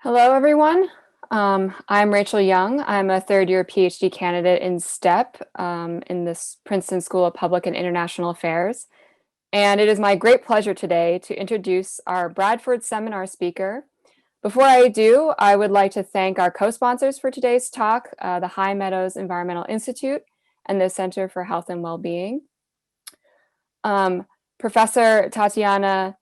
Hello, everyone. I'm Rachel Young. I'm a third-year PhD candidate in STEP in this Princeton School of Public and International Affairs. And it is my great pleasure today to introduce our Bradford seminar speaker. Before I do, I would like to thank our co-sponsors for today's talk, the High Meadows Environmental Institute and the Center for Health and Wellbeing. Professor Tatyana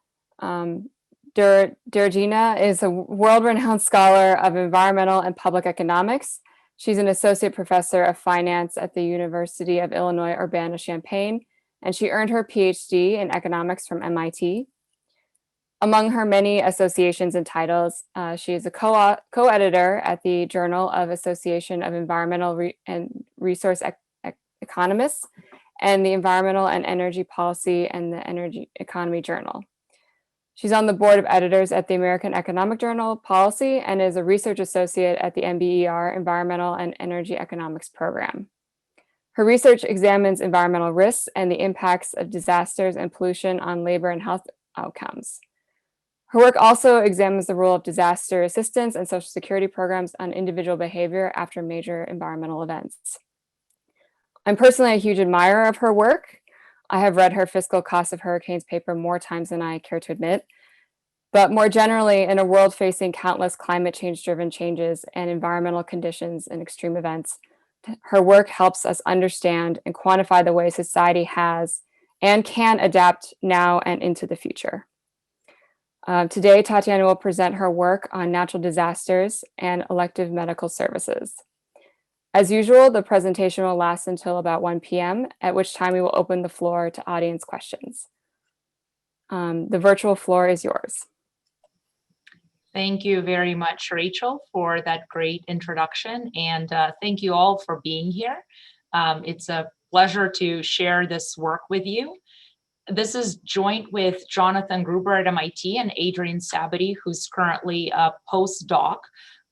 Deryugina is a world-renowned scholar of environmental and public economics. She's an associate professor of finance at the University of Illinois Urbana-Champaign, and she earned her PhD in economics from MIT. Among her many associations and titles, she is a co-editor at the Journal of Association of Environmental and Resource Economists and the Environmental and Energy Policy and the Energy Economy Journal. She's on the board of editors at the American Economic Journal Policy and is a research associate at the MBER Environmental and Energy Economics Program. Her research examines environmental risks and the impacts of disasters and pollution on labor and health outcomes. Her work also examines the role of disaster assistance and social security programs on individual behavior after major environmental events. I'm personally a huge admirer of her work. I have read her Fiscal Cost of Hurricanes paper more times than I care to admit. But more generally, in a world facing countless climate change-driven changes and environmental conditions and extreme events, her work helps us understand and quantify the way society has and can adapt now and into the future. Today, Tatyana will present her work on natural disasters and elective medical services. As usual, the presentation will last until about 1 p.m., at which time we will open the floor to audience questions. The virtual floor is yours. Thank you very much, Rachel, for that great introduction, and thank you all for being here. It's a pleasure to share this work with you. This is joint with Jonathan Gruber at MIT and Adrian Sabity, who's currently a postdoc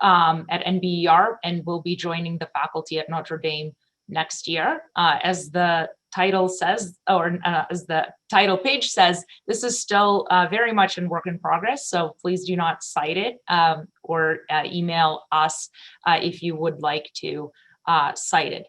at NBER and will be joining the faculty at Notre Dame next year. As the title says, or as the title page says, this is still very much in work in progress, so please do not cite it or email us if you would like to cite it.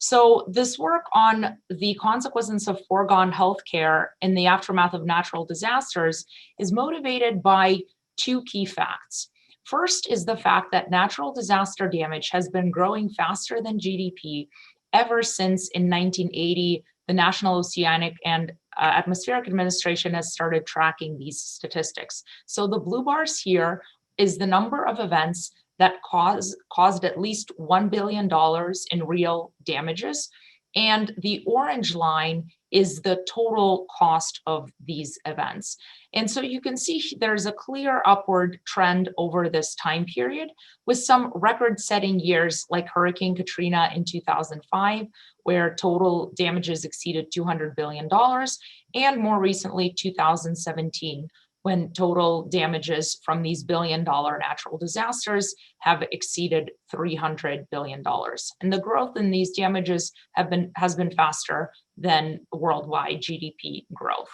So this work on the consequences of foregone healthcare in the aftermath of natural disasters is motivated by two key facts. First is the fact that natural disaster damage has been growing faster than GDP ever since in 1980, the National Oceanic and Atmospheric Administration has started tracking these statistics. So the blue bars here is the number of events that caused at least $1 billion in real damages. And the orange line is the total cost of these events. And so you can see there's a clear upward trend over this time period with some record-setting years like Hurricane Katrina in 2005, where total damages exceeded $200 billion, and more recently 2017, when total damages from these billion-dollar natural disasters have exceeded $300 billion. And the growth in these damages has been faster than worldwide GDP growth.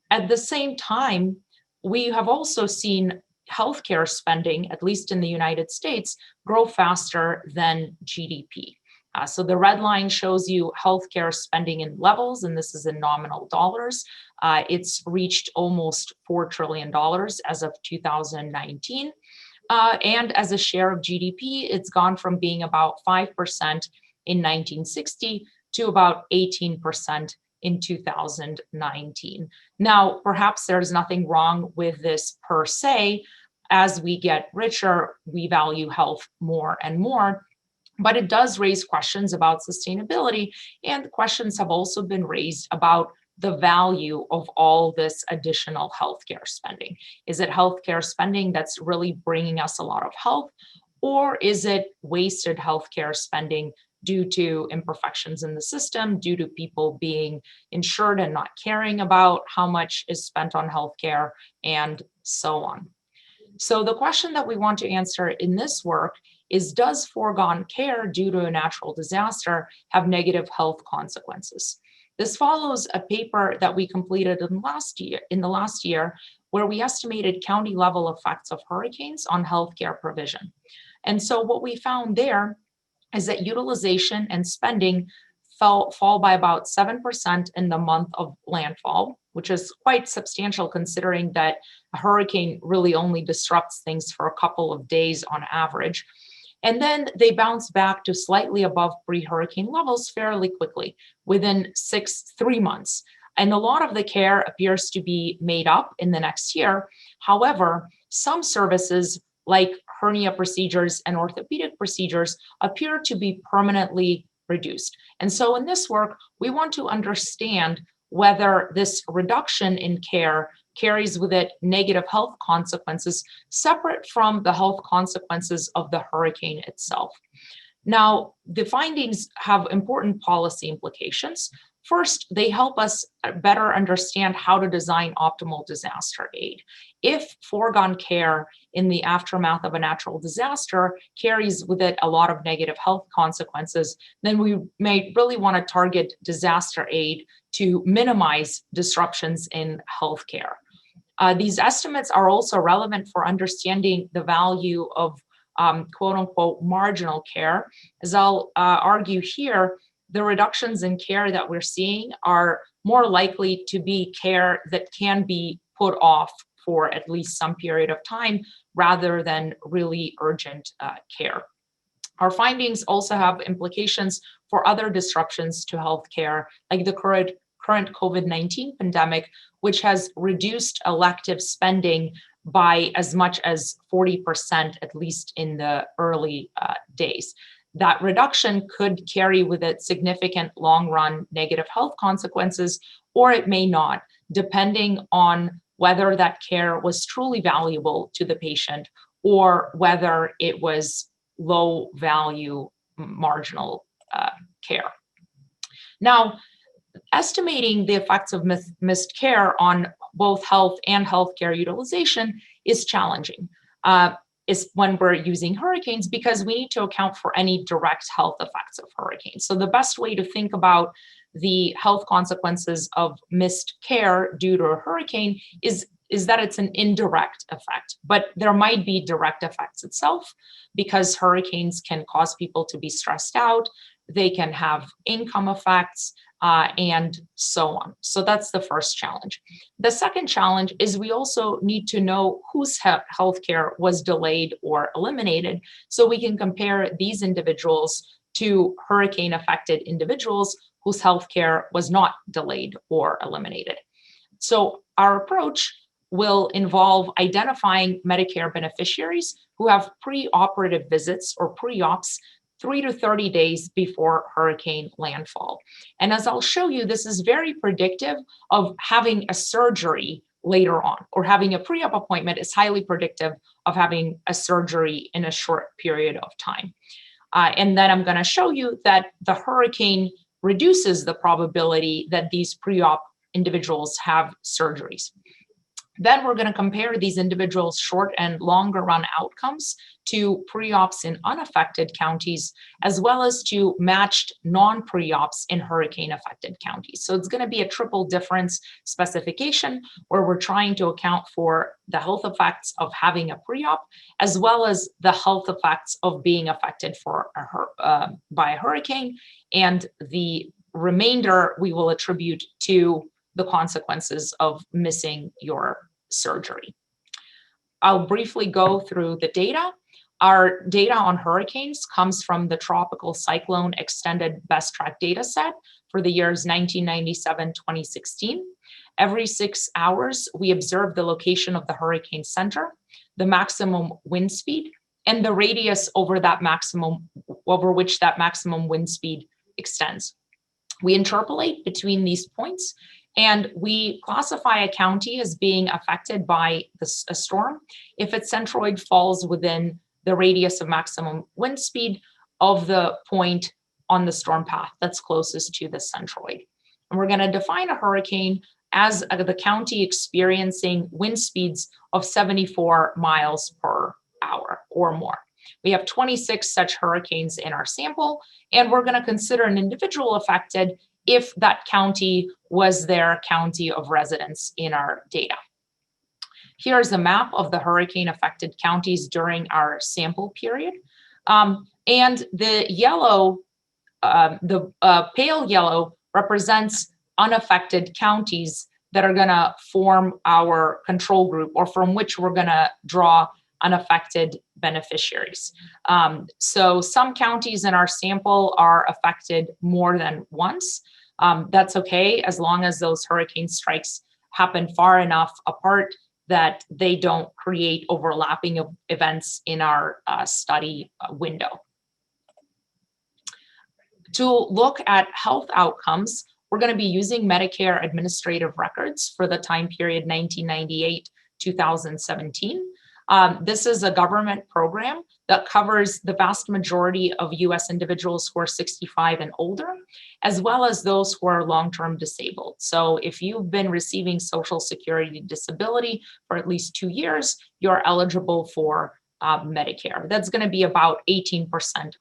At the same time, we have also seen healthcare spending, at least in the United States, grow faster than GDP. So the red line shows you healthcare spending in levels, and this is in nominal dollars. It's reached almost $4 trillion as of 2019. And as a share of GDP, it's gone from being about 5% in 1960 to about 18% in 2019. Now, perhaps there's nothing wrong with this per se. As we get richer, we value health more and more. But it does raise questions about sustainability, and questions have also been raised about the value of all this additional healthcare spending. Is it healthcare spending that's really bringing us a lot of health, or is it wasted healthcare spending due to imperfections in the system, due to people being insured and not caring about how much is spent on healthcare, and so on? So the question that we want to answer in this work is, does foregone care due to a natural disaster have negative health consequences? This follows a paper that we completed in the last year where we estimated county level effects of hurricanes on healthcare provision. And so what we found there is that utilization and spending fall by about 7% in the month of landfall, which is quite substantial considering that a hurricane really only disrupts things for a couple of days on average. And then they bounce back to slightly above pre-hurricane levels fairly quickly, within 3 months. And a lot of the care appears to be made up in the next year. However, some services like hernia procedures and orthopedic procedures appear to be permanently reduced. And so in this work, we want to understand whether this reduction in care carries with it negative health consequences separate from the health consequences of the hurricane itself. Now, the findings have important policy implications. First, they help us better understand how to design optimal disaster aid. If foregone care in the aftermath of a natural disaster carries with it a lot of negative health consequences, then we may really want to target disaster aid to minimize disruptions in healthcare. These estimates are also relevant for understanding the value of quote unquote marginal care. As I'll argue here, the reductions in care that we're seeing are more likely to be care that can be put off for at least some period of time rather than really urgent care. Our findings also have implications for other disruptions to healthcare, like the current COVID-19 pandemic, which has reduced elective spending by as much as 40%, at least in the early days. That reduction could carry with it significant long-run negative health consequences, or it may not, depending on whether that care was truly valuable to the patient or whether it was low-value marginal care. Now, estimating the effects of missed care on both health and healthcare utilization is challenging. Is when we're using hurricanes, because we need to account for any direct health effects of hurricanes. So the best way to think about the health consequences of missed care due to a hurricane is that it's an indirect effect, but there might be direct effects itself, because hurricanes can cause people to be stressed out, they can have income effects, and so on. So that's the first challenge. The second challenge is we also need to know whose healthcare was delayed or eliminated, so we can compare these individuals to hurricane-affected individuals whose healthcare was not delayed or eliminated. So our approach will involve identifying Medicare beneficiaries who have pre-operative visits or pre-ops 3 to 30 days before hurricane landfall. And as I'll show you, this is very predictive of having a surgery later on, or having a pre-op appointment is highly predictive of having a surgery in a short period of time. And then I'm going to show you that the hurricane reduces the probability that these pre-op individuals have surgeries. Then we're going to compare these individuals' short and longer run outcomes to pre-ops in unaffected counties, as well as to matched non-pre-ops in hurricane-affected counties. So it's going to be a triple difference specification, where we're trying to account for the health effects of having a pre-op, as well as the health effects of being affected by a hurricane, and the remainder we will attribute to the consequences of missing your surgery. I'll briefly go through the data. Our data on hurricanes comes from the Tropical Cyclone Extended Best Track Dataset for the years 1997-2016. Every 6 hours, we observe the location of the hurricane center, the maximum wind speed, and the radius over which that maximum wind speed extends. We interpolate between these points, and we classify a county as being affected by a storm if its centroid falls within the radius of maximum wind speed of the point on the storm path that's closest to the centroid. And we're going to define a hurricane as the county experiencing wind speeds of 74 miles per hour or more. We have 26 such hurricanes in our sample, and we're going to consider an individual affected if that county was their county of residence in our data. Here's a map of the hurricane-affected counties during our sample period. And the yellow, pale yellow represents unaffected counties that are gonna form our control group, or from which we're gonna draw unaffected beneficiaries. So some counties in our sample are affected more than once. That's okay, as long as those hurricane strikes happen far enough apart that they don't create overlapping of events in our study window. To look at health outcomes, we're going to be using Medicare administrative records for the time period 1998-2017. This is a government program that covers the vast majority of US individuals who are 65 and older, as well as those who are long-term disabled. So if you've been receiving Social Security disability for at least 2 years, you're eligible for Medicare. That's going to be about 18%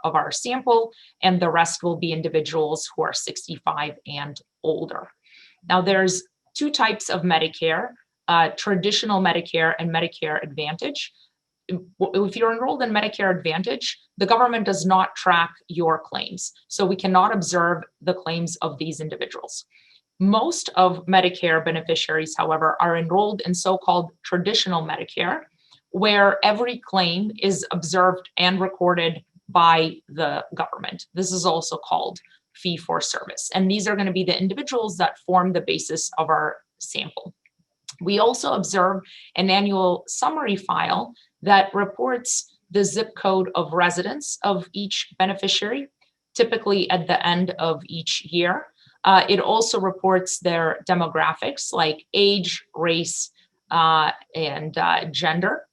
of our sample, and the rest will be individuals who are 65 and older. Now, there's two types of Medicare, traditional Medicare and Medicare Advantage. If you're enrolled in Medicare Advantage, the government does not track your claims, so we cannot observe the claims of these individuals. Most of Medicare beneficiaries, however, are enrolled in so-called traditional Medicare, where every claim is observed and recorded by the government. This is also called fee for service. And these are going to be the individuals that form the basis of our sample. We also observe an annual summary file that reports the zip code of residence of each beneficiary, typically at the end of each year. It also reports their demographics like age, race, and gender.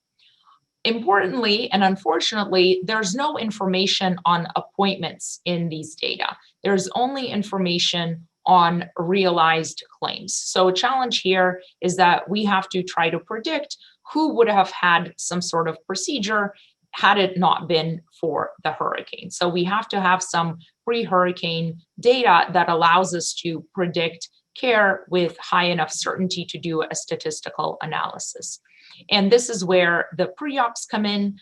Importantly, and unfortunately, there's no information on appointments in these data. There's only information on realized claims. So a challenge here is that we have to try to predict who would have had some sort of procedure had it not been for the hurricane. So we have to have some pre-hurricane data that allows us to predict care with high enough certainty to do a statistical analysis. And this is where the pre-ops come in.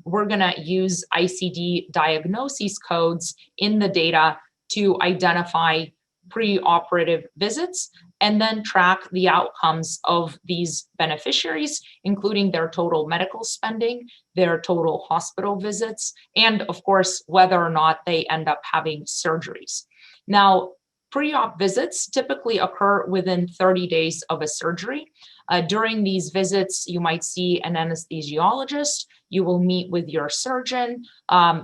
We're going to use ICD diagnoses codes in the data to identify pre-operative visits and then track the outcomes of these beneficiaries, including their total medical spending, their total hospital visits, and of course, whether or not they end up having surgeries. Now, pre-op visits typically occur within 30 days of a surgery. During these visits, you might see an anesthesiologist, you will meet with your surgeon,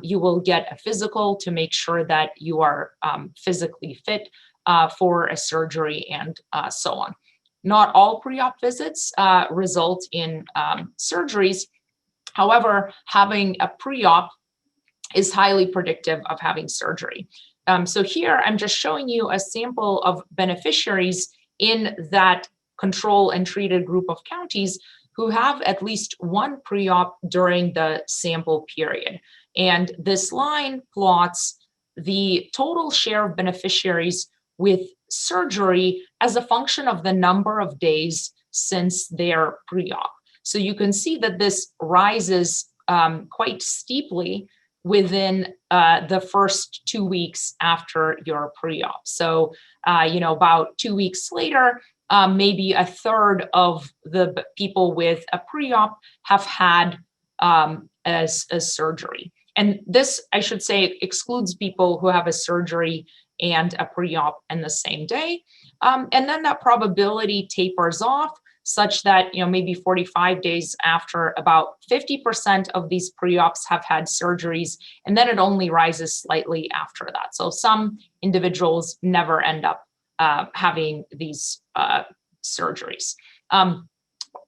you will get a physical to make sure that you are physically fit for a surgery, and so on. Not all pre-op visits result in surgeries. However, having a pre-op is highly predictive of having surgery. So here I'm just showing you a sample of beneficiaries in that control and treated group of counties who have at least one pre-op during the sample period. And this line plots the total share of beneficiaries with surgery as a function of the number of days since their pre-op. So you can see that this rises quite steeply within the first 2 weeks after your pre-op. So, about 2 weeks later, maybe a third of the people with a pre-op have had a surgery. And this, I should say, excludes people who have a surgery and a pre-op in the same day. And then that probability tapers off such that, maybe 45 days after, about 50% of these pre-ops have had surgeries, and then it only rises slightly after that. So some individuals never end up having these surgeries.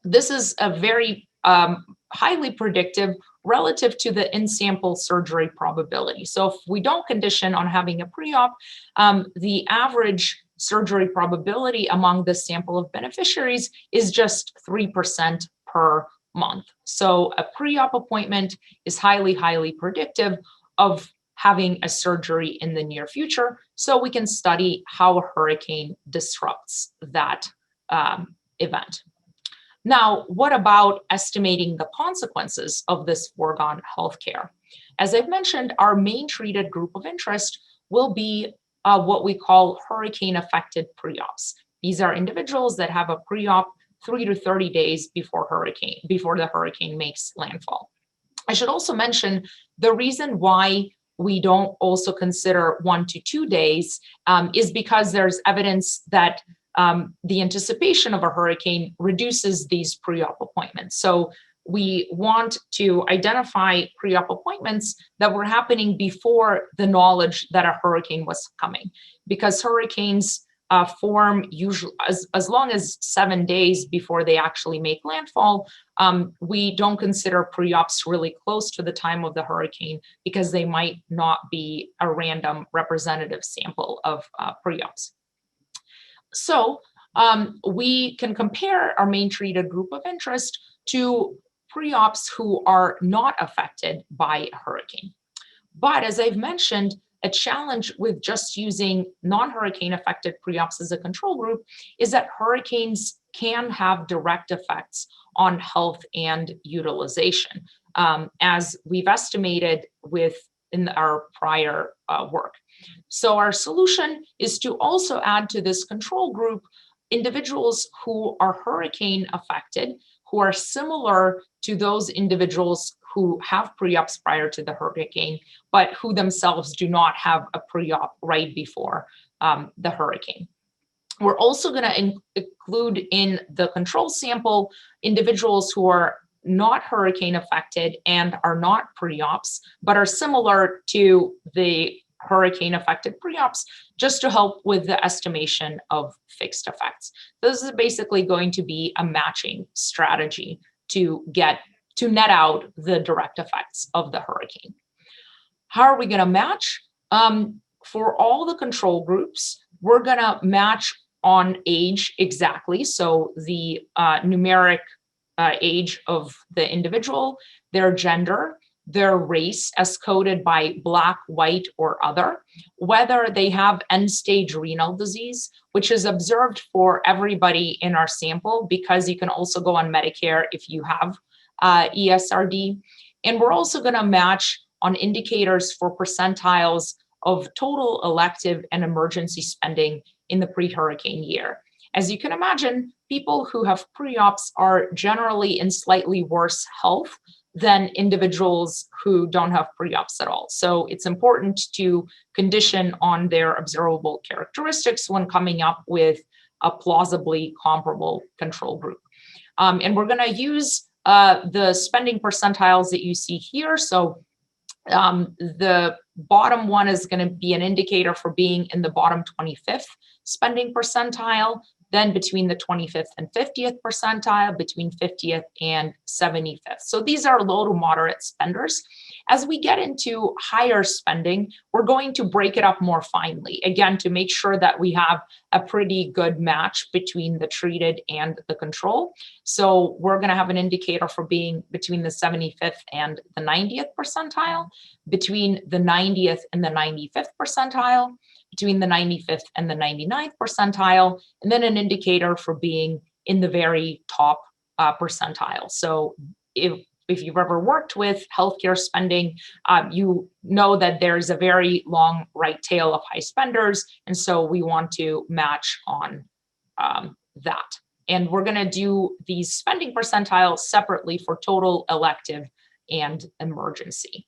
This is a very highly predictive relative to the in-sample surgery probability. So if we don't condition on having a pre-op, the average surgery probability among the sample of beneficiaries is just 3% per month. So a pre-op appointment is highly, highly predictive of having a surgery in the near future, so we can study how a hurricane disrupts that event. Now, what about estimating the consequences of this foregone healthcare? As I've mentioned, our main treated group of interest will be what we call hurricane-affected pre-ops. These are individuals that have a pre-op 3 to 30 days before the hurricane makes landfall. I should also mention the reason why we don't also consider 1 to 2 days is because there's evidence that the anticipation of a hurricane reduces these pre-op appointments. So we want to identify pre-op appointments that were happening before the knowledge that a hurricane was coming, because hurricanes form usually as long as 7 days before they actually make landfall. We don't consider pre-ops really close to the time of the hurricane because they might not be a random representative sample of pre-ops. So we can compare our main treated group of interest to pre-ops who are not affected by a hurricane. But as I've mentioned, a challenge with just using non-hurricane affected pre-ops as a control group is that hurricanes can have direct effects on health and utilization, as we've estimated in our prior work. So our solution is to also add to this control group individuals who are hurricane affected, who are similar to those individuals who have pre-ops prior to the hurricane, but who themselves do not have a pre-op right before the hurricane. We're also going to include in the control sample individuals who are not hurricane affected and are not pre-ops, but are similar to the hurricane affected pre-ops, just to help with the estimation of fixed effects. This is basically going to be a matching strategy to net out the direct effects of the hurricane. How are we going to match? For all the control groups, we're going to match on age exactly. So the numeric age of the individual, their gender, their race as coded by Black, white, or other, whether they have end-stage renal disease, which is observed for everybody in our sample, because you can also go on Medicare if you have ESRD. And we're also going to match on indicators for percentiles of total elective and emergency spending in the pre-hurricane year. As you can imagine, people who have pre-ops are generally in slightly worse health than individuals who don't have pre-ops at all. So it's important to condition on their observable characteristics when coming up with a plausibly comparable control group. And we're going to use the spending percentiles that you see here. So the bottom one is going to be an indicator for being in the bottom 25th spending percentile, then between the 25th and 50th percentile, between 50th and 75th. So these are low to moderate spenders. As we get into higher spending, we're going to break it up more finely, again, to make sure that we have a pretty good match between the treated and the control. So we're going to have an indicator for being between the 75th and the 90th percentile, between the 90th and the 95th percentile, between the 95th and the 99th percentile, and then an indicator for being in the very top percentile. So if you've ever worked with healthcare spending, you know that there's a very long right tail of high spenders, and so we want to match on that. And we're going to do these spending percentiles separately for total, elective, and emergency.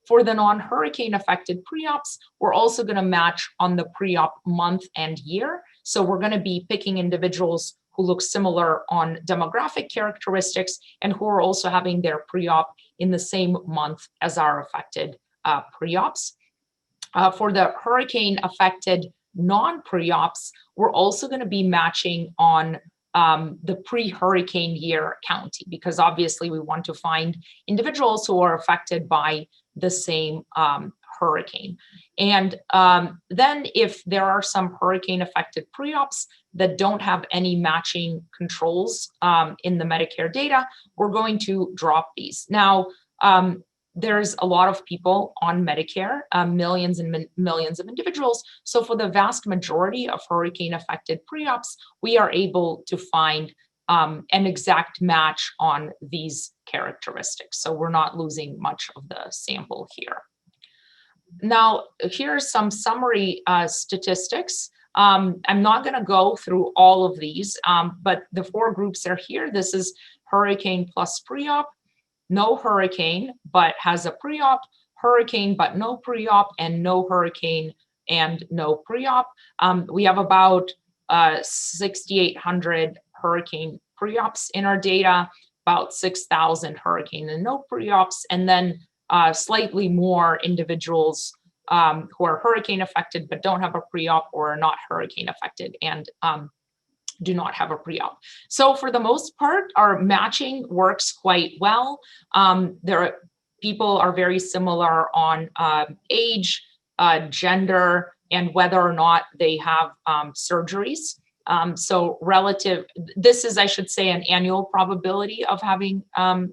For the non-hurricane affected pre-ops, we're also going to match on the pre-op month and year. So we're going to be picking individuals who look similar on demographic characteristics and who are also having their pre-op in the same month as our affected pre-ops. For the hurricane affected non-pre-ops, we're also going to be matching on the pre-hurricane year county, because obviously we want to find individuals who are affected by the same hurricane. And then if there are some hurricane affected pre-ops that don't have any matching controls in the Medicare data, we're going to drop these. Now, there's a lot of people on Medicare, millions and millions of individuals. So for the vast majority of hurricane affected pre-ops, we are able to find an exact match on these characteristics. So we're not losing much of the sample here. Now, here are some summary statistics. I'm not going to go through all of these, but the 4 groups are here. This is hurricane plus pre-op, no hurricane but has a pre-op, hurricane but no pre-op, and no hurricane and no pre-op. We have about 6,800 hurricane pre-ops in our data, about 6,000 hurricane and no pre-ops, and then slightly more individuals who are hurricane affected but don't have a pre-op, or are not hurricane affected and do not have a pre-op. So for the most part, our matching works quite well. People are very similar on age, gender, and whether or not they have surgeries. So relative, this is, I should say, an annual probability of having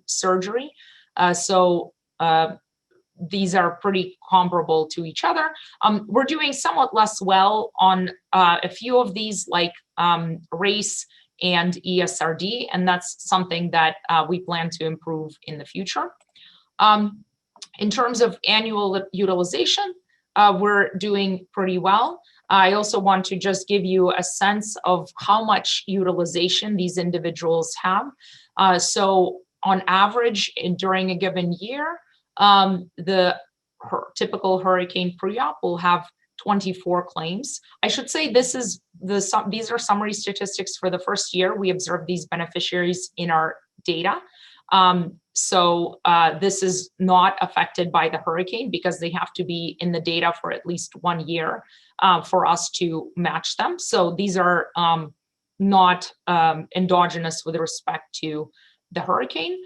surgery. These are pretty comparable to each other. We're doing somewhat less well on a few of these, like race and ESRD, and that's something that we plan to improve in the future. In terms of annual utilization, we're doing pretty well. I also want to just give you a sense of how much utilization these individuals have. So on average, during a given year, the typical hurricane pre-op will have 24 claims. I should say these are summary statistics for the first year. We observed these beneficiaries in our data. This is not affected by the hurricane because they have to be in the data for at least 1 year for us to match them. So these are not endogenous with respect to the hurricane.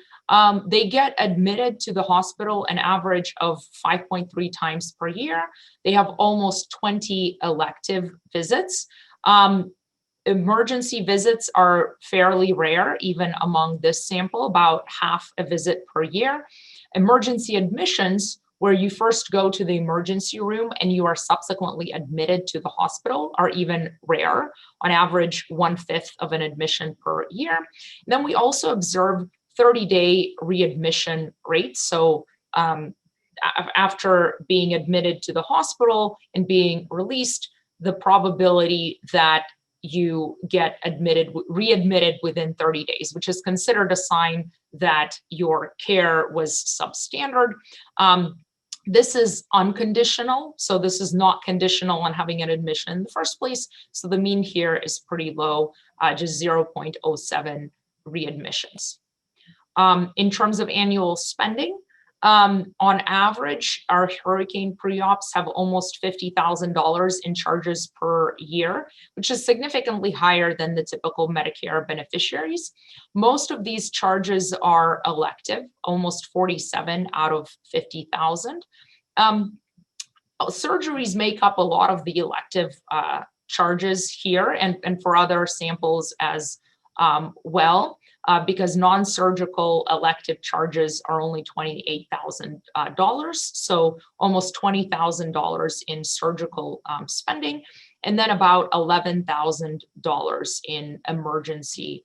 They get admitted to the hospital an average of 5.3 times per year. They have almost 20 elective visits. Emergency visits are fairly rare, even among this sample, about half a visit per year. Emergency admissions, where you first go to the emergency room and you are subsequently admitted to the hospital, are even rare, on average 1/5 of an admission per year. Then we also observe 30-day readmission rates. So after being admitted to the hospital and being released, the probability that you get readmitted within 30 days, which is considered a sign that your care was substandard. This is unconditional, so this is not conditional on having an admission in the first place. So the mean here is pretty low, just 0.07 readmissions. In terms of annual spending, on average, our hurricane pre-ops have almost $50,000 in charges per year, which is significantly higher than the typical Medicare beneficiaries. Most of these charges are elective, almost 47 out of 50,000. Surgeries make up a lot of the elective charges here, and for other samples as well. Because non-surgical elective charges are only $28,000, so almost $20,000 in surgical spending, and then about $11,000 in emergency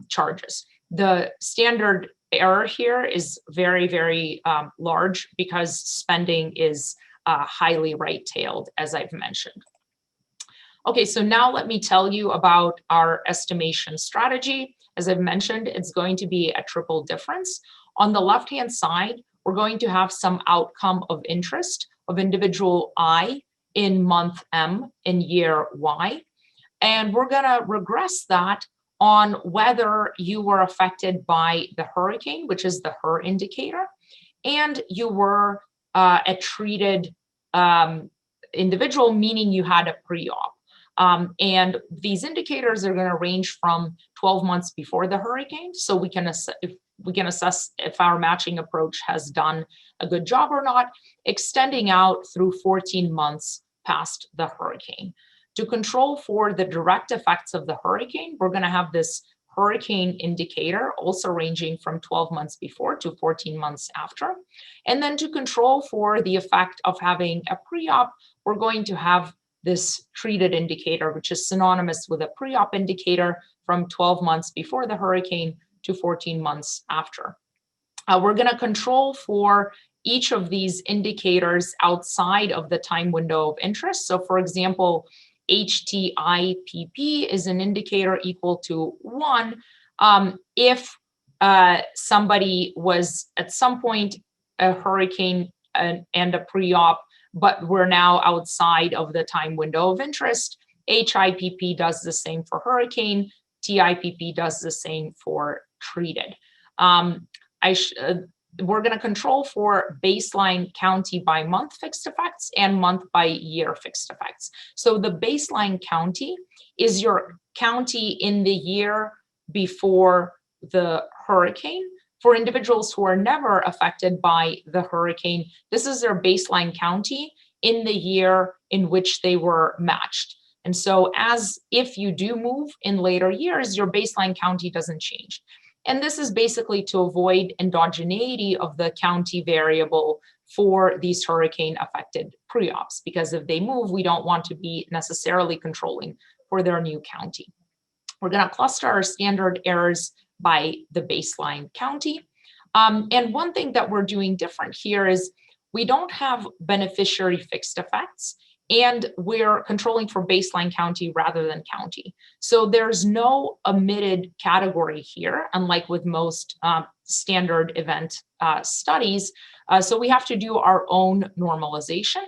charges. The standard error here is very, very large because spending is highly right-tailed, as I've mentioned. Okay, so now let me tell you about our estimation strategy. As I've mentioned, it's going to be a triple difference. On the left-hand side, we're going to have some outcome of interest of individual I in month M in year Y. And we're going to regress that on whether you were affected by the hurricane, which is the HER indicator, and you were a treated individual, meaning you had a pre-op. And these indicators are going to range from 12 months before the hurricane, so we can assess if our matching approach has done a good job or not, extending out through 14 months past the hurricane. To control for the direct effects of the hurricane, we're going to have this hurricane indicator also ranging from 12 months before to 14 months after. And then to control for the effect of having a pre-op, we're going to have this treated indicator, which is synonymous with a pre-op indicator, from 12 months before the hurricane to 14 months after. We're going to control for each of these indicators outside of the time window of interest. So for example, HTIPP is an indicator equal to 1 if somebody was at some point a hurricane and a pre-op, but we're now outside of the time window of interest. HIPP does the same for hurricane. TIPP does the same for treated. We're going to control for baseline county by month fixed effects and month by year fixed effects. So the baseline county is your county in the year before the hurricane. For individuals who are never affected by the hurricane, this is their baseline county in the year in which they were matched. And so as if you do move in later years, your baseline county doesn't change. And this is basically to avoid endogeneity of the county variable for these hurricane affected pre-ops, because if they move, we don't want to be necessarily controlling for their new county. We're going to cluster our standard errors by the baseline county. And one thing that we're doing different here is we don't have beneficiary fixed effects, and we're controlling for baseline county rather than county. So there's no omitted category here, unlike with most standard event studies. So we have to do our own normalization.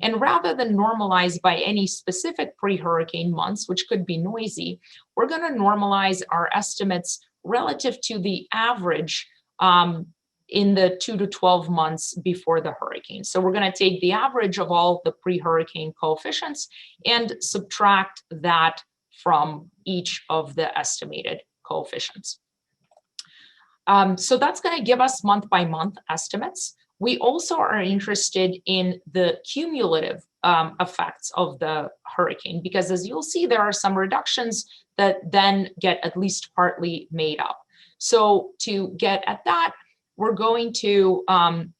And rather than normalize by any specific pre-hurricane months, which could be noisy, we're going to normalize our estimates relative to the average in the 2 to 12 months before the hurricane. So we're going to take the average of all the pre-hurricane coefficients and subtract that from each of the estimated coefficients. So that's going to give us month by month estimates. We also are interested in the cumulative effects of the hurricane, because as you'll see, there are some reductions that then get at least partly made up. So to get at that, we're going to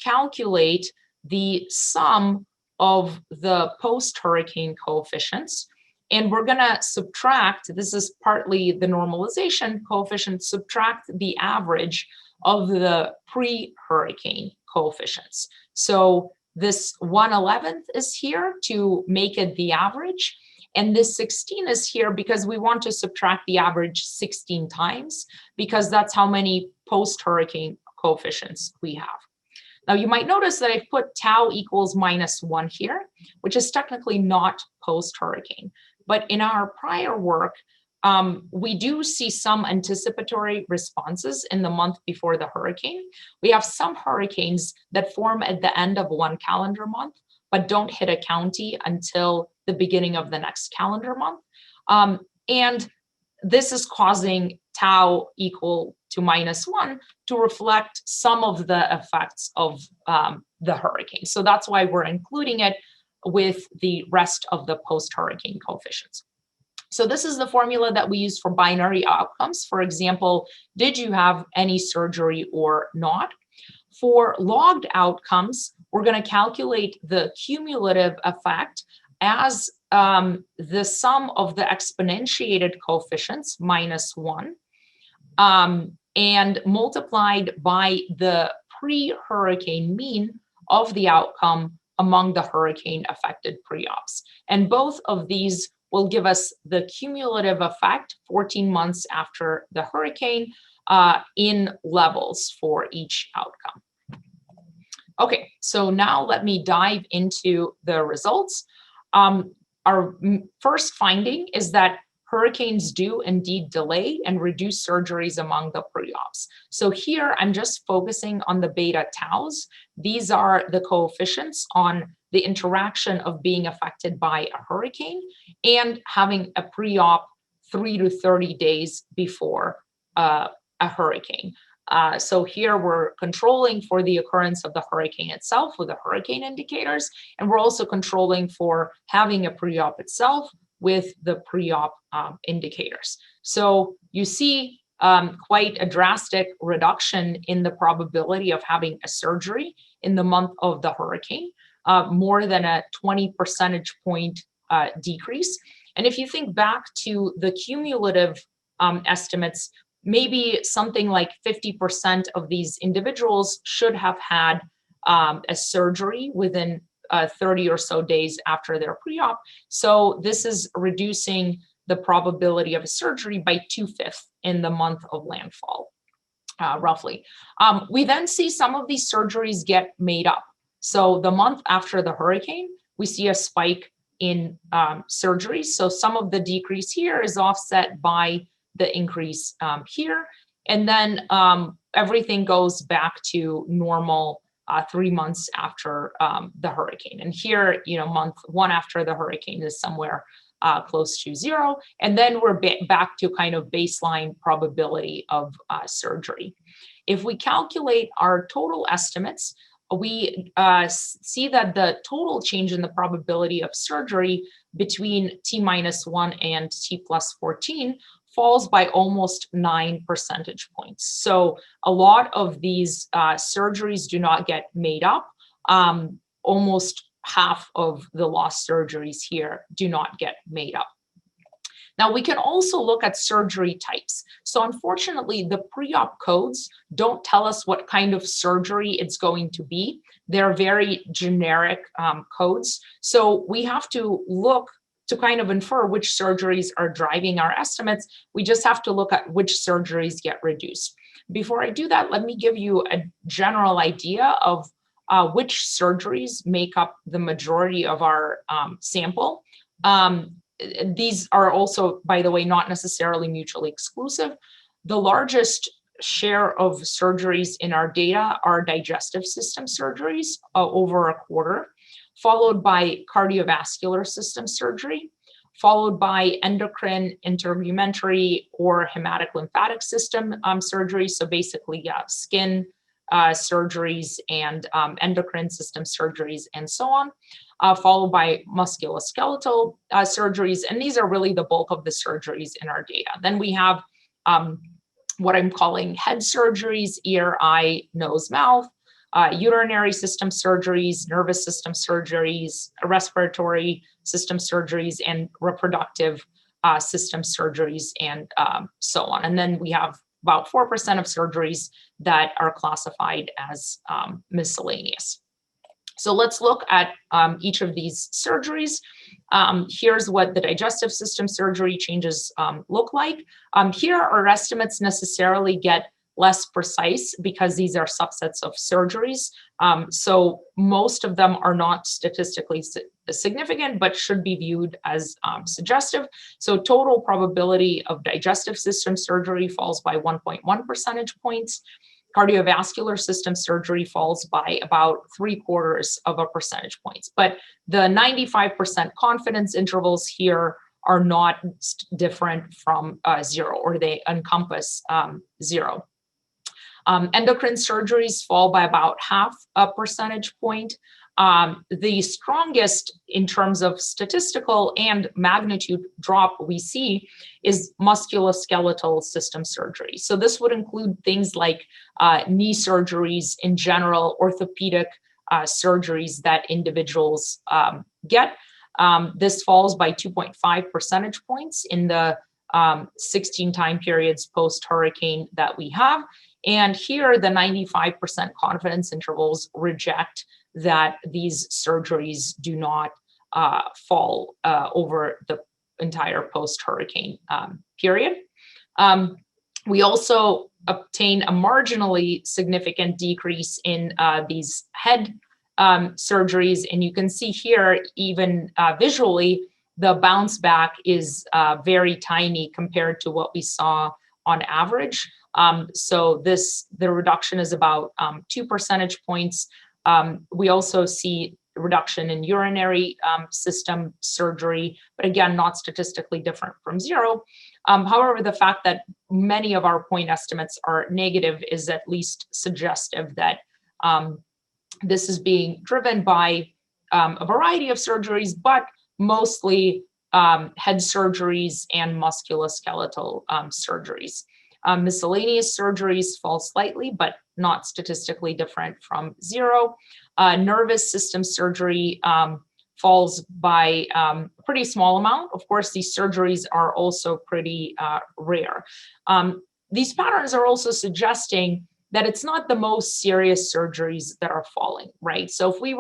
calculate the sum of the post-hurricane coefficients. And we're going to subtract, this is partly the normalization coefficient, subtract the average of the pre-hurricane coefficients. So this 1/11 is here to make it the average. And this 16 is here because we want to subtract the average 16 times, because that's how many post-hurricane coefficients we have. Now you might notice that I've put tau equals -1 here, which is technically not post-hurricane. But in our prior work, we do see some anticipatory responses in the month before the hurricane. We have some hurricanes that form at the end of one calendar month, but don't hit a county until the beginning of the next calendar month. And this is causing tau equal to -1 to reflect some of the effects of the hurricane. So that's why we're including it with the rest of the post-hurricane coefficients. So this is the formula that we use for binary outcomes. For example, did you have any surgery or not? For logged outcomes, we're going to calculate the cumulative effect as the sum of the exponentiated coefficients, -1, and multiplied by the pre-hurricane mean of the outcome among the hurricane-affected pre-ops. And both of these will give us the cumulative effect 14 months after the hurricane in levels for each outcome. Okay, so now let me dive into the results. Our first finding is that hurricanes do indeed delay and reduce surgeries among the pre-ops. So here I'm just focusing on the beta taus. These are the coefficients on the interaction of being affected by a hurricane and having a pre-op 3 to 30 days before a hurricane. So here we're controlling for the occurrence of the hurricane itself with the hurricane indicators, and we're also controlling for having a pre-op itself with the pre-op indicators. So you see quite a drastic reduction in the probability of having a surgery in the month of the hurricane, more than a 20 percentage point decrease. And if you think back to the cumulative estimates, maybe something like 50% of these individuals should have had a surgery within 30 or so days after their pre-op. So this is reducing the probability of a surgery by 2/5 in the month of landfall, roughly. We then see some of these surgeries get made up. So the month after the hurricane, we see a spike in surgeries. So some of the decrease here is offset by the increase here. And then everything goes back to normal 3 months after the hurricane. And here, month 1 after the hurricane is somewhere close to 0. And then we're back to kind of baseline probability of surgery. If we calculate our total estimates, we see that the total change in the probability of surgery between T-1 and T+14 falls by almost 9 percentage points. So a lot of these surgeries do not get made up. Almost half of the lost surgeries here do not get made up. Now, we can also look at surgery types. So unfortunately, the pre-op codes don't tell us what kind of surgery it's going to be. They're very generic codes. So we have to look to kind of infer which surgeries are driving our estimates. We just have to look at which surgeries get reduced. Before I do that, let me give you a general idea of which surgeries make up the majority of our sample. These are also, by the way, not necessarily mutually exclusive. The largest share of surgeries in our data are digestive system surgeries, over a quarter, followed by cardiovascular system surgery, followed by endocrine, integumentary, or hepatic lymphatic system surgery. So basically, skin surgeries and endocrine system surgeries and so on. Followed by musculoskeletal surgeries. And these are really the bulk of the surgeries in our data. Then we have what I'm calling head surgeries, ear, eye, nose, mouth, urinary system surgeries, nervous system surgeries, respiratory system surgeries, and reproductive system surgeries, and so on. And then we have about 4% of surgeries that are classified as miscellaneous. So let's look at each of these surgeries. Here's what the digestive system surgery changes look like. Here, our estimates necessarily get less precise because these are subsets of surgeries. So most of them are not statistically significant, but should be viewed as suggestive. So total probability of digestive system surgery falls by 1.1 percentage points. Cardiovascular system surgery falls by about 0.75 percentage points. But the 95% confidence intervals here are not different from 0, or they encompass 0. Endocrine surgeries fall by about 0.5 percentage point. The strongest in terms of statistical and magnitude drop we see is musculoskeletal system surgery. So this would include things like knee surgeries in general, orthopedic surgeries that individuals get. This falls by 2.5 percentage points in the 16 time periods post-hurricane that we have. And here, the 95% confidence intervals reject that these surgeries do not fall over the entire post-hurricane period. We also obtain a marginally significant decrease in these head surgeries. And you can see here, even visually, the bounce back is very tiny compared to what we saw on average. So the reduction is about 2 percentage points. We also see reduction in urinary system surgery, but again, not statistically different from 0. However, the fact that many of our point estimates are negative is at least suggestive that this is being driven by a variety of surgeries, but mostly head surgeries and musculoskeletal surgeries. Miscellaneous surgeries fall slightly, but not statistically different from 0. Nervous system surgery falls by a pretty small amount. Of course, these surgeries are also pretty rare. These patterns are also suggesting that it's not the most serious surgeries that are falling, right? So if we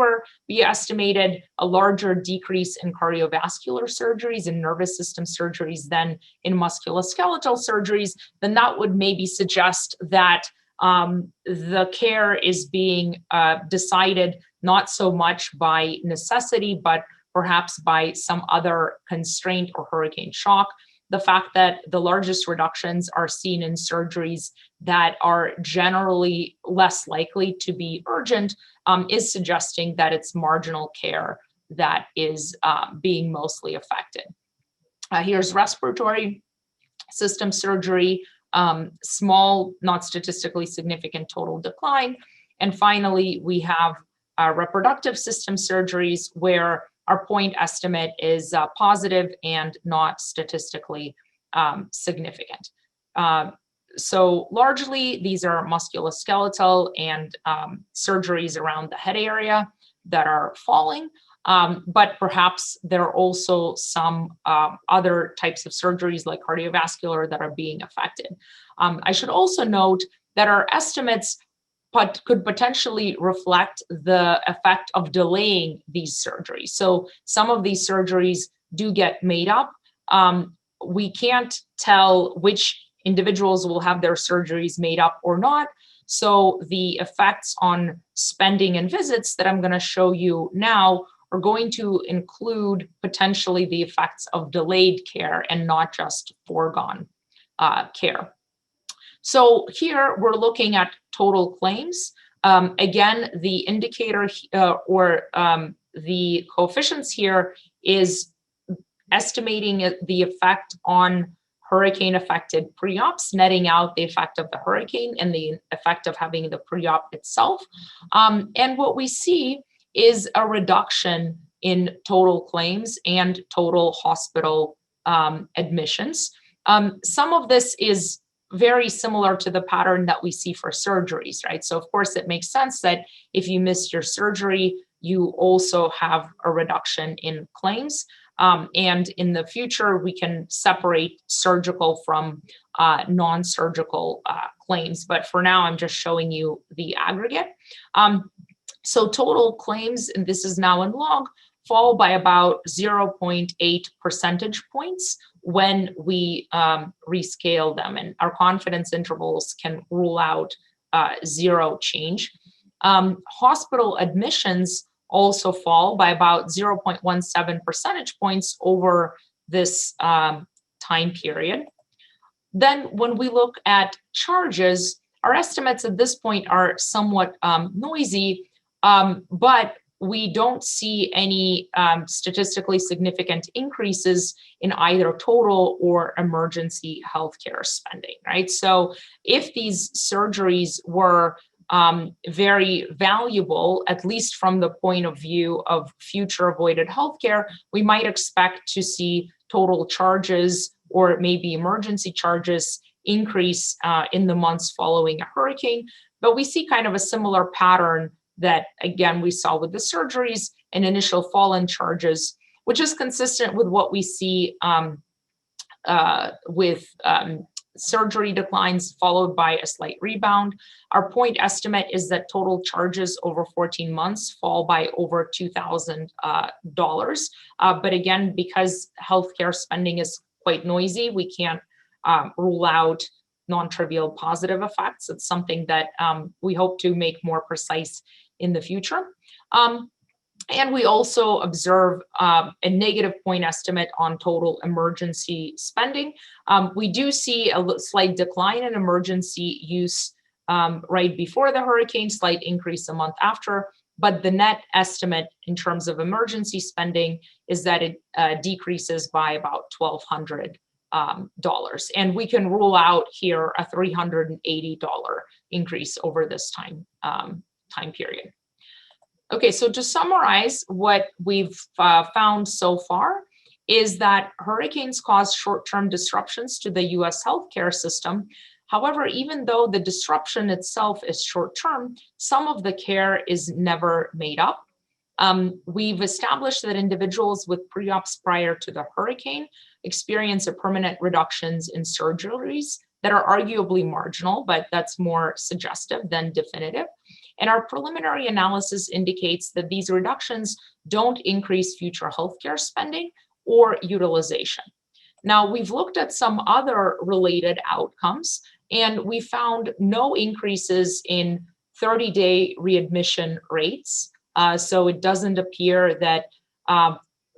estimated a larger decrease in cardiovascular surgeries and nervous system surgeries than in musculoskeletal surgeries, then that would maybe suggest that the care is being decided not so much by necessity, but perhaps by some other constraint or hurricane shock. The fact that the largest reductions are seen in surgeries that are generally less likely to be urgent is suggesting that it's marginal care that is being mostly affected. Here's respiratory system surgery, small, not statistically significant total decline. And finally, we have reproductive system surgeries where our point estimate is positive and not statistically significant. So largely, these are musculoskeletal and surgeries around the head area that are falling. But perhaps there are also some other types of surgeries like cardiovascular that are being affected. I should also note that our estimates could potentially reflect the effect of delaying these surgeries. So some of these surgeries do get made up. We can't tell which individuals will have their surgeries made up or not. So the effects on spending and visits that I'm going to show you now are going to include potentially the effects of delayed care and not just foregone care. So here we're looking at total claims. Again, the indicator or the coefficients here is estimating the effect on hurricane affected pre-ops, netting out the effect of the hurricane and the effect of having the pre-op itself. And what we see is a reduction in total claims and total hospital admissions. Some of this is very similar to the pattern that we see for surgeries, right? So of course it makes sense that if you missed your surgery, you also have a reduction in claims. And in the future, we can separate surgical from non-surgical claims. But for now, I'm just showing you the aggregate. So total claims, and this is now in log, fall by about 0.8 percentage points when we rescale them. And our confidence intervals can rule out zero change. Hospital admissions also fall by about 0.17 percentage points over this time period. Then when we look at charges, our estimates at this point are somewhat noisy, but we don't see any statistically significant increases in either total or emergency healthcare spending, right? So if these surgeries were very valuable, at least from the point of view of future avoided healthcare, we might expect to see total charges or maybe emergency charges increase in the months following a hurricane. But we see kind of a similar pattern that, again, we saw with the surgeries and initial fall in charges, which is consistent with what we see with surgery declines followed by a slight rebound. Our point estimate is that total charges over 14 months fall by over $2,000. But again, because healthcare spending is quite noisy, we can't rule out non-trivial positive effects. It's something that we hope to make more precise in the future. And we also observe a negative point estimate on total emergency spending. We do see a slight decline in emergency use right before the hurricane, slight increase a month after, but the net estimate in terms of emergency spending is that it decreases by about $1,200. And we can rule out here a $380 increase over this time period. Okay, so to summarize what we've found so far is that hurricanes cause short-term disruptions to the US healthcare system. However, even though the disruption itself is short-term, some of the care is never made up. We've established that individuals with pre-ops prior to the hurricane experience a permanent reductions in surgeries that are arguably marginal, but that's more suggestive than definitive. And our preliminary analysis indicates that these reductions don't increase future healthcare spending or utilization. Now, we've looked at some other related outcomes, and we found no increases in 30-day readmission rates. So it doesn't appear that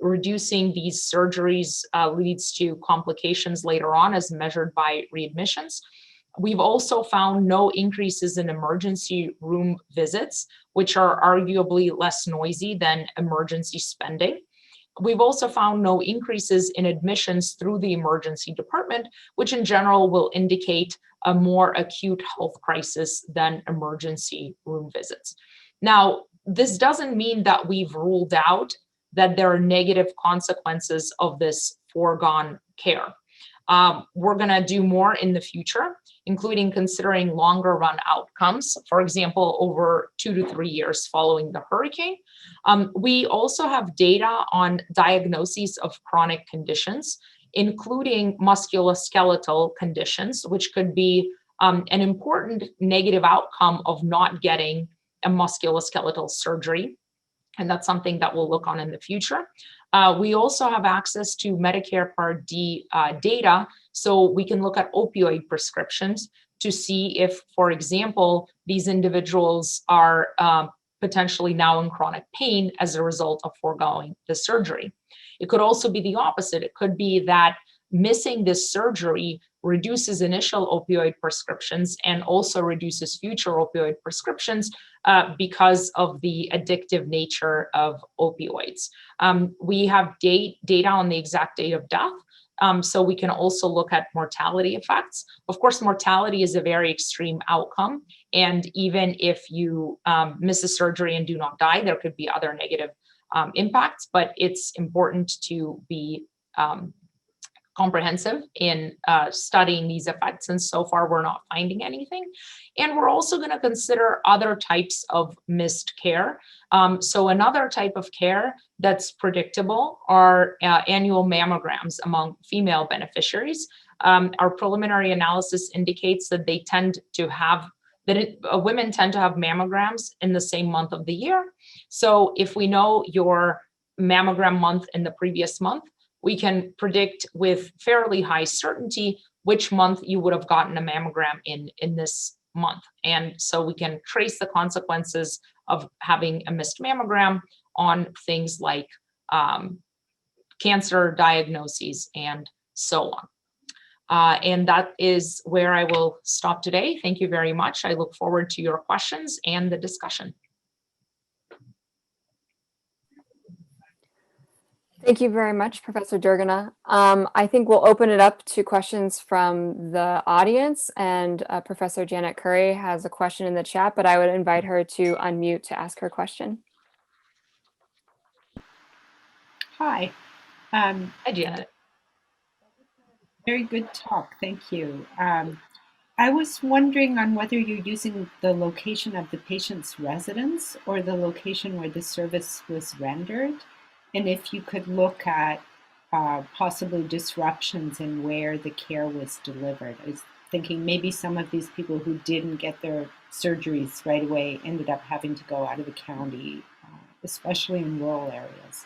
reducing these surgeries leads to complications later on as measured by readmissions. We've also found no increases in emergency room visits, which are arguably less noisy than emergency spending. We've also found no increases in admissions through the emergency department, which in general will indicate a more acute health crisis than emergency room visits. Now, this doesn't mean that we've ruled out that there are negative consequences of this foregone care. We're going to do more in the future, including considering longer run outcomes, for example, over 2 to 3 years following the hurricane. We also have data on diagnoses of chronic conditions, including musculoskeletal conditions, which could be an important negative outcome of not getting a musculoskeletal surgery. And that's something that we'll look on in the future. We also have access to Medicare Part D data, so we can look at opioid prescriptions to see if, for example, these individuals are potentially now in chronic pain as a result of foregoing the surgery. It could also be the opposite. It could be that missing this surgery reduces initial opioid prescriptions and also reduces future opioid prescriptions because of the addictive nature of opioids. We have data on the exact date of death, so we can also look at mortality effects. Of course, mortality is a very extreme outcome, and even if you miss a surgery and do not die, there could be other negative impacts, but it's important to be comprehensive in studying these effects, and so far we're not finding anything. And we're also going to consider other types of missed care. So another type of care that's predictable are annual mammograms among female beneficiaries. Our preliminary analysis indicates that they tend to have women tend to have mammograms in the same month of the year. So if we know your mammogram month in the previous month, we can predict with fairly high certainty which month you would have gotten a mammogram in this month. And so we can trace the consequences of having a missed mammogram on things like cancer diagnoses and so on. And that is where I will stop today. Thank you very much. I look forward to your questions and the discussion. Thank you very much, Professor Deryugina. I think we'll open it up to questions from the audience, and Professor Janet Curry has a question in the chat, but I would invite her to unmute to ask her question. Hi. Hi, Janet. Very good talk, thank you. I was wondering on whether you're using the location of the patient's residence or the location where the service was rendered, and if you could look at possibly disruptions in where the care was delivered. I was thinking maybe some of these people who didn't get their surgeries right away ended up having to go out of the county, especially in rural areas.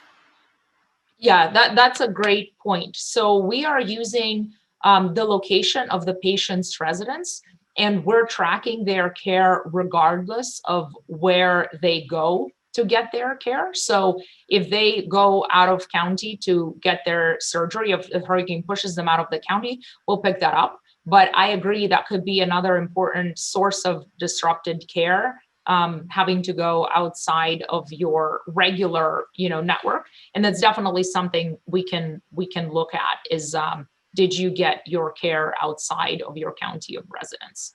Yeah, that's a great point. So we are using the location of the patient's residence, and we're tracking their care regardless of where they go to get their care. So if they go out of county to get their surgery, if the hurricane pushes them out of the county, we'll pick that up. But I agree that could be another important source of disrupted care, having to go outside of your regular, network. And that's definitely something we can look at is, did you get your care outside of your county of residence?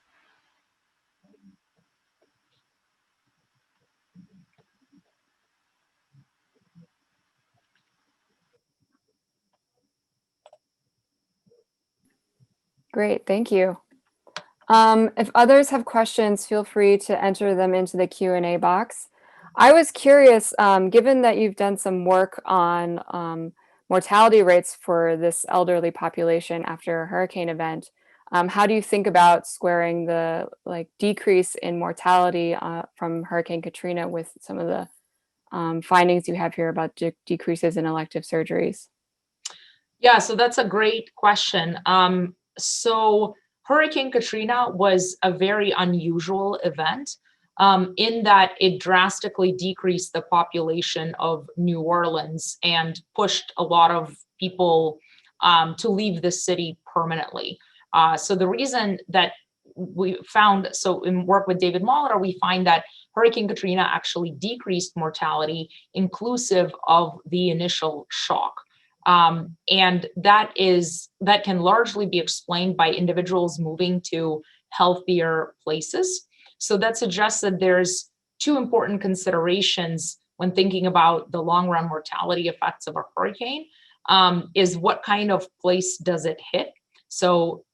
Great, thank you. If others have questions, feel free to enter them into the Q&A box. I was curious, given that you've done some work on mortality rates for this elderly population after a hurricane event, how do you think about squaring the decrease in mortality from Hurricane Katrina with some of the findings you have here about decreases in elective surgeries? Yeah, so that's a great question. So Hurricane Katrina was a very unusual event in that it drastically decreased the population of New Orleans and pushed a lot of people to leave the city permanently. So the reason that we found, so in work with David Molitor, we find that Hurricane Katrina actually decreased mortality inclusive of the initial shock. And that can largely be explained by individuals moving to healthier places. So that suggests that there's two important considerations when thinking about the long run mortality effects of a hurricane, is what kind of place does it hit? So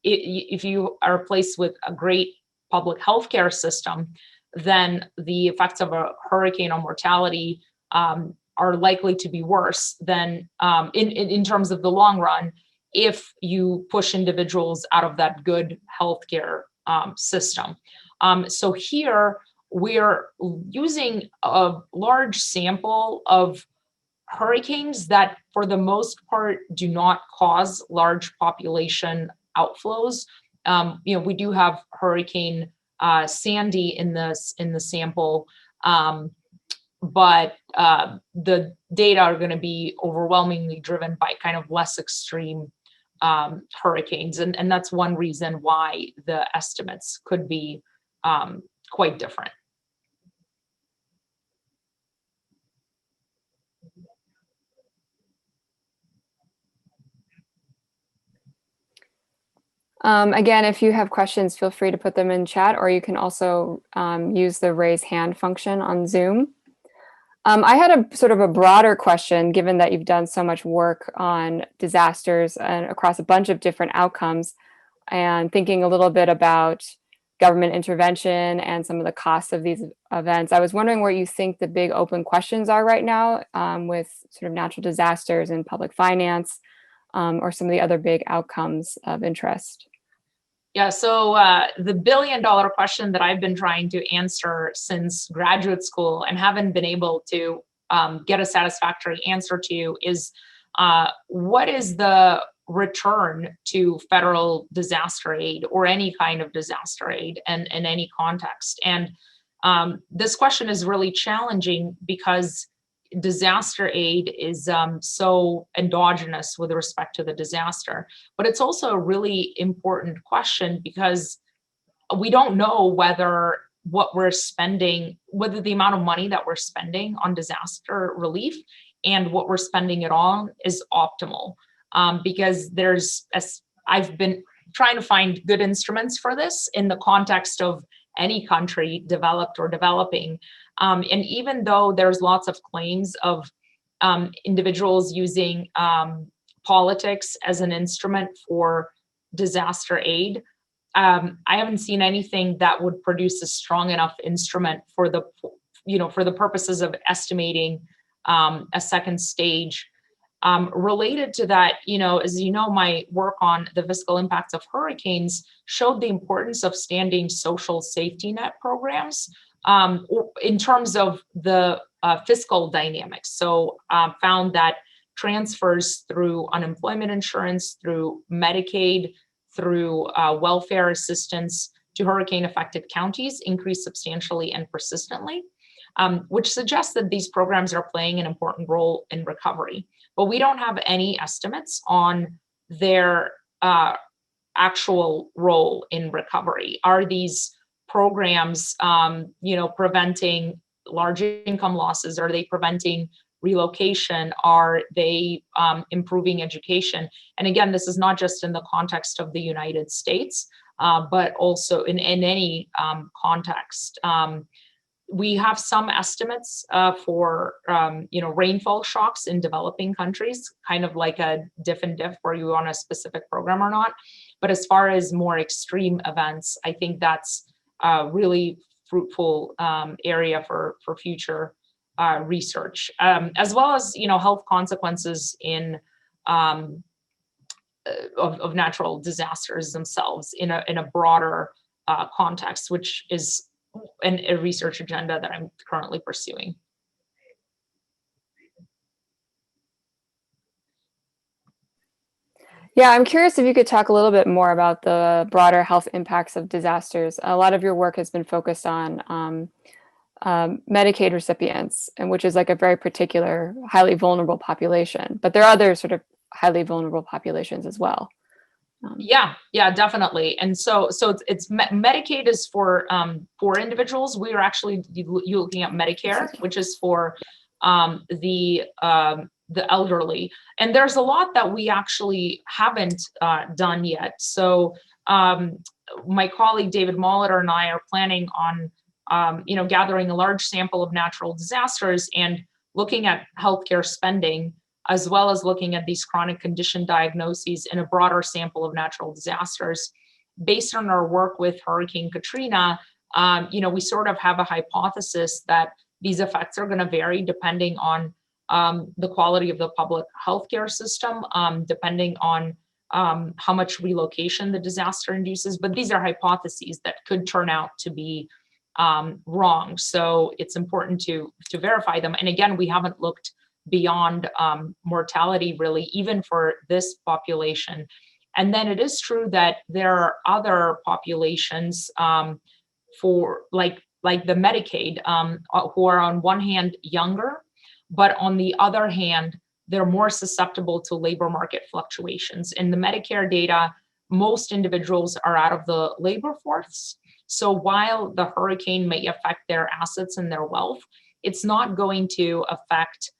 if you are a place with a great public healthcare system, then the effects of a hurricane on mortality are likely to be worse than in terms of the long run if you push individuals out of that good healthcare system. So here we're using a large sample of hurricanes that for the most part do not cause large population outflows. We do have Hurricane Sandy in the sample, but the data are going to be overwhelmingly driven by kind of less extreme hurricanes. And that's one reason why the estimates could be quite different. Again, if you have questions, feel free to put them in chat, or you can also use the raise hand function on Zoom. I had a sort of a broader question, given that you've done so much work on disasters and across a bunch of different outcomes, and thinking a little bit about government intervention and some of the costs of these events. I was wondering where you think the big open questions are right now with sort of natural disasters and public finance, or some of the other big outcomes of interest. Yeah, so the billion-dollar question that I've been trying to answer since graduate school and haven't been able to get a satisfactory answer to is what is the return to federal disaster aid or any kind of disaster aid in any context? And this question is really challenging because disaster aid is so endogenous with respect to the disaster, but it's also a really important question because we don't know whether the amount of money that we're spending on disaster relief and what we're spending it on is optimal. Because I've been trying to find good instruments for this in the context of any country, developed or developing. And even though there's lots of claims of individuals using politics as an instrument for disaster aid, I haven't seen anything that would produce a strong enough instrument for the purposes of estimating a second stage. Related to that, as you know, my work on the fiscal impacts of hurricanes showed the importance of standing social safety net programs in terms of the fiscal dynamics. So found that transfers through unemployment insurance, through Medicaid, through welfare assistance to hurricane affected counties increased substantially and persistently, which suggests that these programs are playing an important role in recovery. But we don't have any estimates on their actual role in recovery. Are these programs, preventing large income losses? Are they preventing relocation? Are they improving education? And again, this is not just in the context of the United States, but also in any context. We have some estimates for rainfall shocks in developing countries, kind of like a diff and diff where you on a specific program or not. But as far as more extreme events, I think that's really fruitful area for future research, as well as, health consequences of natural disasters themselves in a broader context, which is a research agenda that I'm currently pursuing. Yeah, I'm curious if you could talk a little bit more about the broader health impacts of disasters. A lot of your work has been focused on Medicaid recipients, and which is like a very particular, highly vulnerable population. But there are other sort of highly vulnerable populations as well. Yeah, definitely. And so it's Medicaid is for individuals. We are actually looking at Medicare, which is for the elderly. And there's a lot that we actually haven't done yet. So my colleague David Molitor and I are planning on gathering a large sample of natural disasters and looking at healthcare spending, as well as looking at these chronic condition diagnoses in a broader sample of natural disasters. Based on our work with Hurricane Katrina, we sort of have a hypothesis that these effects are going to vary depending on the quality of the public healthcare system, depending on how much relocation the disaster induces. But these are hypotheses that could turn out to be wrong. So it's important to verify them. And again, we haven't looked beyond mortality really, even for this population. And then it is true that there are other populations for like the Medicaid who are on one hand younger, but on the other hand, they're more susceptible to labor market fluctuations. In the Medicare data, most individuals are out of the labor force. So while the hurricane may affect their assets and their wealth, it's not going to affect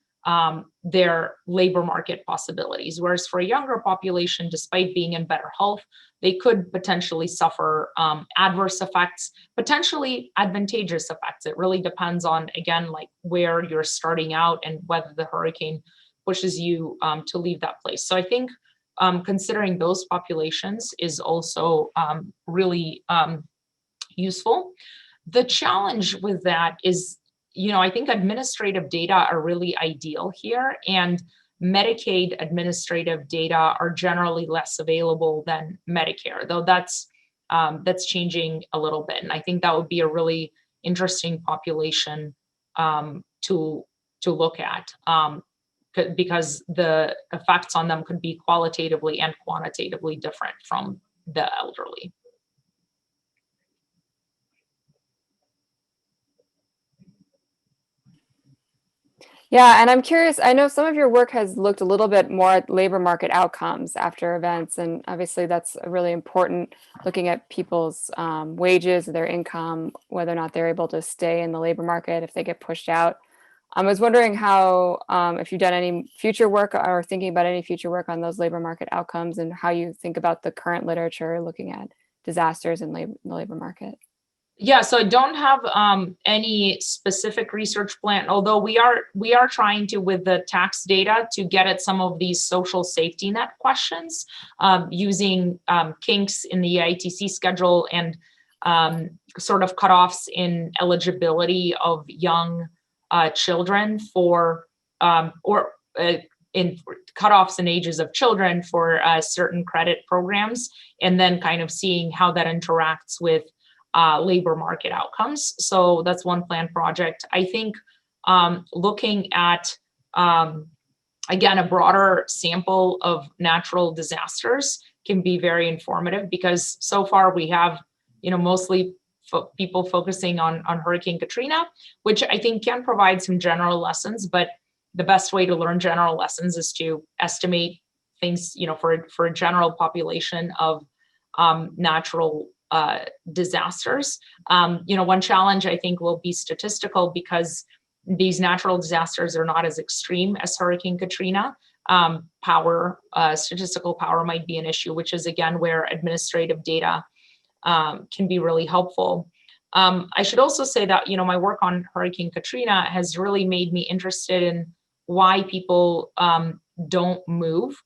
their labor market possibilities. Whereas for a younger population, despite being in better health, they could potentially suffer adverse effects, potentially advantageous effects. It really depends on, again, like where you're starting out and whether the hurricane pushes you to leave that place. So I think considering those populations is also really useful. The challenge with that is, I think administrative data are really ideal here, and Medicaid administrative data are generally less available than Medicare, though that's changing a little bit. And I think that would be a really interesting population to look at, because the effects on them could be qualitatively and quantitatively different from the elderly. Yeah, and I'm curious, I know some of your work has looked a little bit more at labor market outcomes after events, and obviously that's really important, looking at people's wages, their income, whether or not they're able to stay in the labor market if they get pushed out. I was wondering how, if you've done any future work or thinking about any future work on those labor market outcomes, and how you think about the current literature looking at disasters in the labor market. Yeah, so I don't have any specific research plan, although we are trying to, with the tax data, to get at some of these social safety net questions using kinks in the ITC schedule and sort of cutoffs in eligibility of young children for in cutoffs in ages of children for certain credit programs, and then kind of seeing how that interacts with labor market outcomes. So that's one planned project. I think looking at, again, a broader sample of natural disasters can be very informative, because so far we have, mostly people focusing on Hurricane Katrina, which I think can provide some general lessons, but the best way to learn general lessons is to estimate things, for a general population of natural disasters. One challenge I think will be statistical, because these natural disasters are not as extreme as Hurricane Katrina. Statistical power might be an issue, which is again where administrative data can be really helpful. I should also say that, my work on Hurricane Katrina has really made me interested in why people don't move.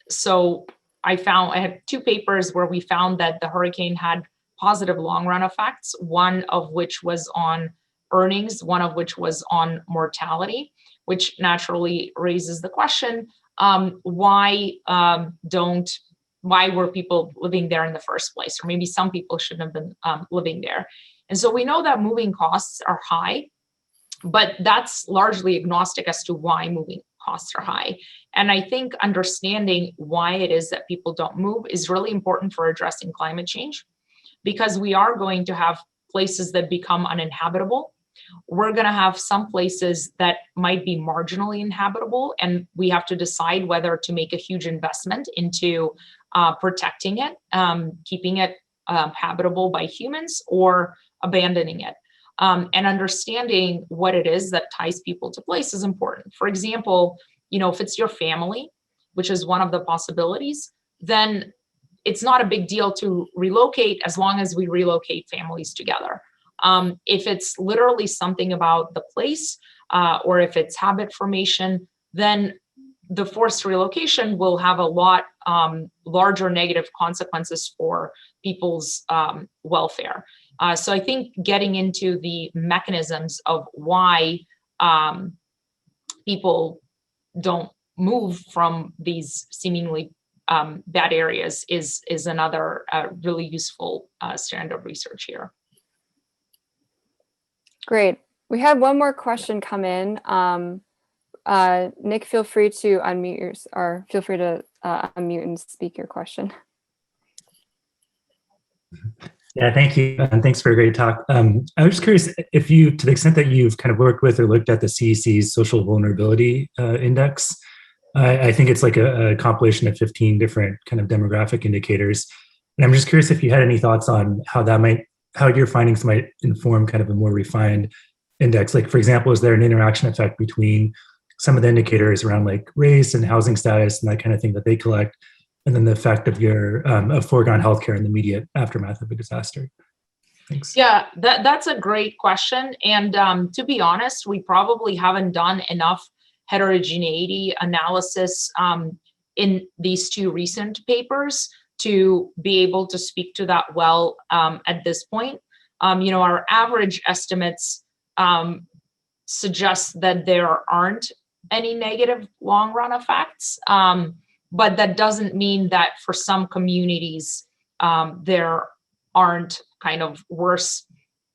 So I had two papers where we found that the hurricane had positive long run effects, one of which was on earnings, one of which was on mortality, which naturally raises the question, why were people living there in the first place? Or maybe some people shouldn't have been living there. And so we know that moving costs are high, but that's largely agnostic as to why moving costs are high. And I think understanding why it is that people don't move is really important for addressing climate change, because we are going to have places that become uninhabitable. We're going to have some places that might be marginally inhabitable, and we have to decide whether to make a huge investment into protecting it, keeping it habitable by humans, or abandoning it. And understanding what it is that ties people to place is important. For example, if it's your family, which is one of the possibilities, then it's not a big deal to relocate as long as we relocate families together. If it's literally something about the place, or if it's habit formation, then the forced relocation will have a lot larger negative consequences for people's welfare. So I think getting into the mechanisms of why people don't move from these seemingly bad areas is another really useful strand of research here. Great. We had one more question come in. Nick, feel free to unmute unmute and speak your question. Yeah, thank you. And thanks for a great talk. I was just curious if you, to the extent that you've kind of worked with or looked at the CEC's social vulnerability index, I think it's like a compilation of 15 different kind of demographic indicators. And I'm just curious if you had any thoughts on how your findings might inform kind of a more refined index. Like, for example, is there an interaction effect between some of the indicators around like race and housing status and that kind of thing that they collect, and then the effect of of foregone healthcare in the immediate aftermath of a disaster? Thanks. Yeah, that's a great question. And to be honest, we probably haven't done enough heterogeneity analysis in these two recent papers to be able to speak to that well at this point. Our average estimates suggest that there aren't any negative long run effects. But that doesn't mean that for some communities, there aren't kind of worse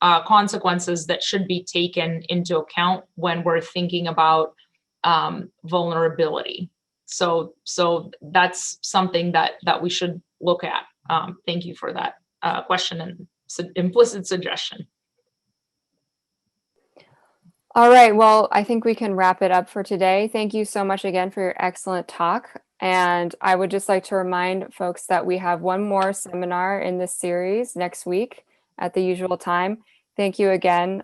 consequences that should be taken into account when we're thinking about vulnerability. So that's something that we should look at. Thank you for that question and implicit suggestion. All right, well, I think we can wrap it up for today. Thank you so much again for your excellent talk. And I would just like to remind folks that we have one more seminar in this series next week at the usual time. Thank you again,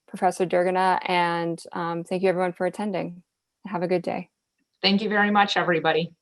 Professor Deryugina, and thank you everyone for attending. Have a good day. Thank you very much, everybody.